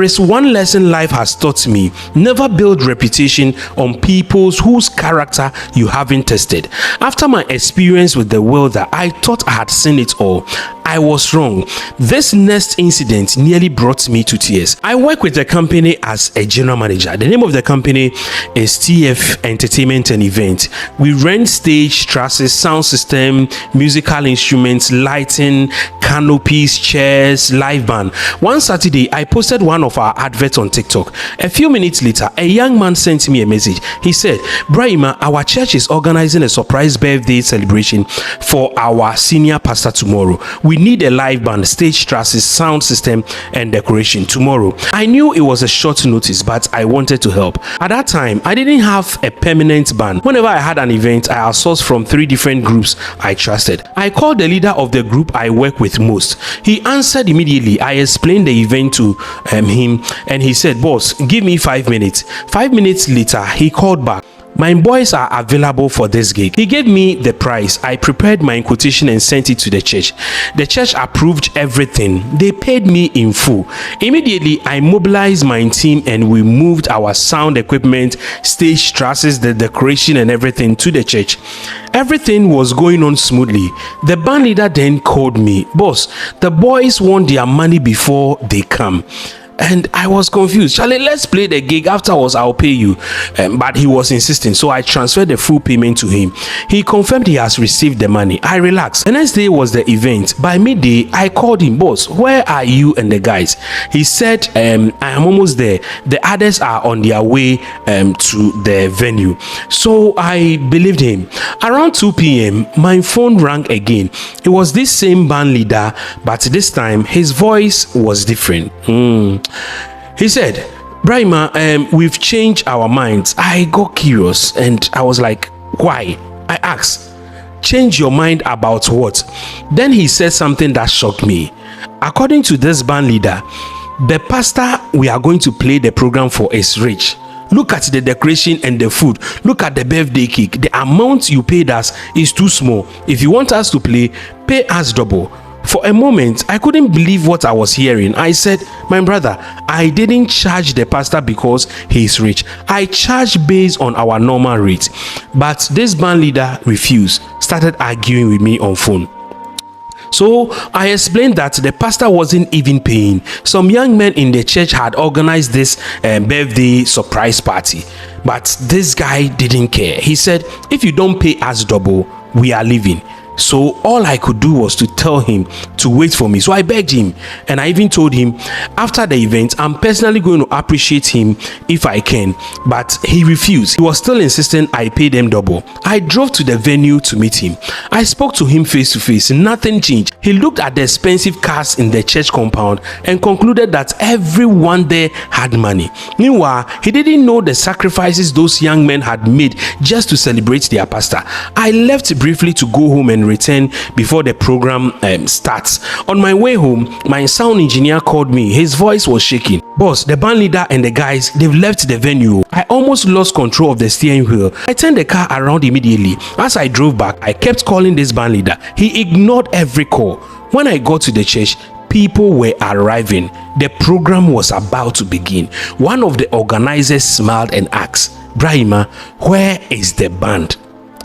there is one lesson life has taught me: never build reputation on people whose character you haven't tested. After my experience with the welder, I thought I had seen it all. I was wrong. This next incident nearly brought me to tears. I work with the company as a general manager. The name of the company is TF Entertainment and Event. We rent stage, trusses, sound system, musical instruments, lighting, canopies, chairs, live band. One Saturday, I posted one of our adverts on TikTok. A few minutes later, a young man sent me a message. He said, "Brahima, our church is organizing a surprise birthday celebration for our senior pastor tomorrow. We need a live band, stage trusses, sound system, and decoration tomorrow." I knew it was a short notice, but I wanted to help. At that time, I didn't have a permanent band. Whenever I had an event, I outsourced from 3 different groups I trusted. I called the leader of the group I work with most. He answered immediately. I explained the event to him, and he said, "Boss, give me 5 minutes." 5 minutes later, he called back. "My boys are available for this gig." He gave me the price. I prepared my quotation and sent it to the church. The church approved everything. They paid me in full. Immediately, I mobilized my team and we moved our sound equipment, stage trusses, the decoration and everything to the church. Everything was going on smoothly. The band leader then called me. "Boss, the boys want their money before they come." And I was confused. "Charlie, let's play the gig. Afterwards, I'll pay you." But he was insisting, so I transferred the full payment to him. He confirmed he has received the money. I relaxed. The next day was the event. By midday, I called him. "Boss, where are you and the guys?" He said, "I am almost there. The others are on their way to the venue." So I believed him. Around 2 p.m., my phone rang again. It was this same band leader, but this time his voice was different. He said, "Brahima, we've changed our minds." I got curious and I was like, "Why?" I asked, "Change your mind about what?" Then he said something that shocked me. According to this band leader, the pastor we are going to play the program for is rich. Look at the decoration and the food. Look at the birthday cake. The amount you paid us is too small. If you want us to play, pay us double. For a moment, I couldn't believe what I was hearing. I said, "My brother, I didn't charge the pastor because he is rich. I charged based on our normal rate." But this band leader refused, started arguing with me on phone. So I explained that the pastor wasn't even paying. Some young men in the church had organized this birthday surprise party. But this guy didn't care. He said, "If you don't pay us double, we are leaving." So all I could do was to tell him to wait for me. So I begged him, and I even told him after the event I'm personally going to appreciate him if I can, but he refused. He was still insisting I pay them double. I drove to the venue to meet him. I spoke to him face to face. Nothing changed. He looked at the expensive cars in the church compound and concluded that everyone there had money. Meanwhile, he didn't know the sacrifices those young men had made just to celebrate their pastor. I left briefly to go home and return before the program starts. On my way home, my sound engineer called me. His voice was shaking. "Boss, the band leader and the guys, they've left the venue." I almost lost control of the steering wheel. I turned the car around immediately. As I drove back, I kept calling this band leader. He ignored every call. When I got to the church, people were arriving. The program was about to begin. One of the organizers smiled and asked, "Brahima, where is the band?"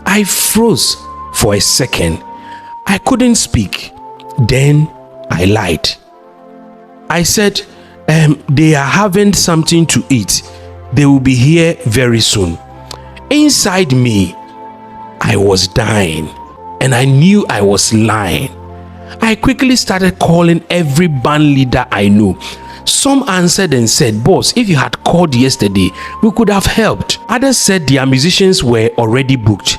I froze for a second. I couldn't speak. Then I lied. I said, "They are having something to eat. They will be here very soon." Inside me, I was dying, and I knew I was lying. I quickly started calling every band leader I know. Some answered and said, "Boss, if you had called yesterday, we could have helped." Others said their musicians were already booked.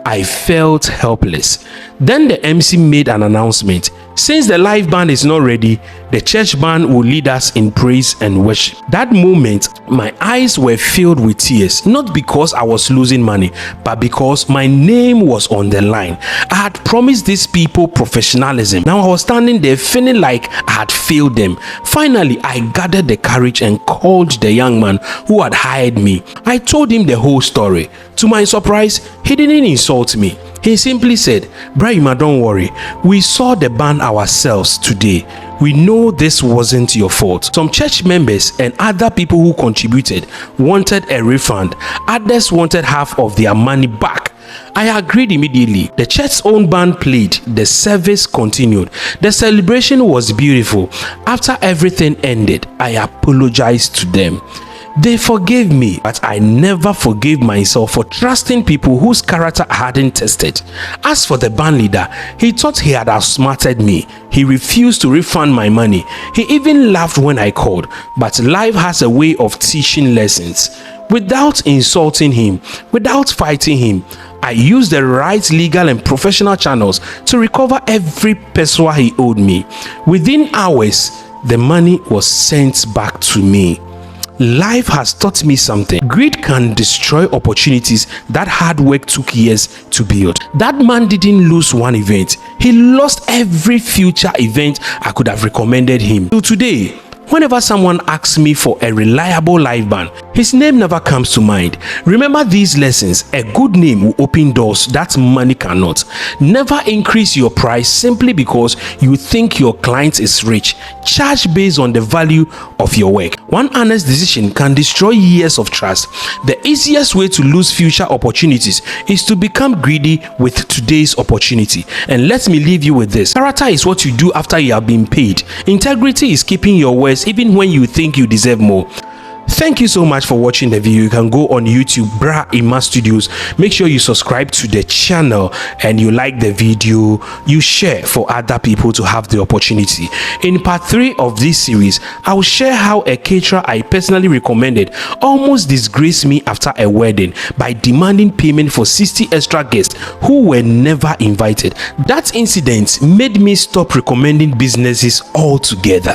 I felt helpless. Then the MC made an announcement. Since the live band is not ready, the church band will lead us in praise and worship. That moment, my eyes were filled with tears, not because I was losing money, but because my name was on the line. I had promised these people professionalism. Now I was standing there feeling like I had failed them. Finally, I gathered the courage and called the young man who had hired me. I told him the whole story. To my surprise, he didn't insult me. He simply said, "Brahima, don't worry. We saw the ban ourselves today. We know this wasn't your fault." Some church members and other people who contributed wanted a refund. Others wanted half of their money back. I agreed immediately. The church's own band played. The service continued. The celebration was beautiful. After everything ended, I apologized to them. They forgave me, but I never forgave myself for trusting people whose character I hadn't tested. As for the band leader, he thought he had outsmarted me. He refused to refund my money. He even laughed when I called, but life has a way of teaching lessons. Without insulting him, without fighting him, I used the right legal and professional channels to recover every peso he owed me. Within hours, the money was sent back to me. Life has taught me something. Greed can destroy opportunities that hard work took years to build. That man didn't lose one event. He lost every future event I could have recommended him. So today, whenever someone asks me for a reliable live band, his name never comes to mind. Remember these lessons. A good name will open doors that money cannot. Never increase your price simply because you think your client is rich. Charge based on the value of your work. One honest decision can destroy years of trust. The easiest way to lose future opportunities is to become greedy with today's opportunity. And let me leave you with this. Character is what you do after you have been paid. Integrity is keeping your words even when you think you deserve more. Thank you so much for watching the video. You can go on YouTube, Brahima Studios. Make sure you subscribe to the channel and you like the video. You share for other people to have the opportunity. In part 3 of this series, I will share how a caterer I personally recommended almost disgraced me after a wedding by demanding payment for 60 extra guests who were never invited. That incident made me stop recommending businesses altogether.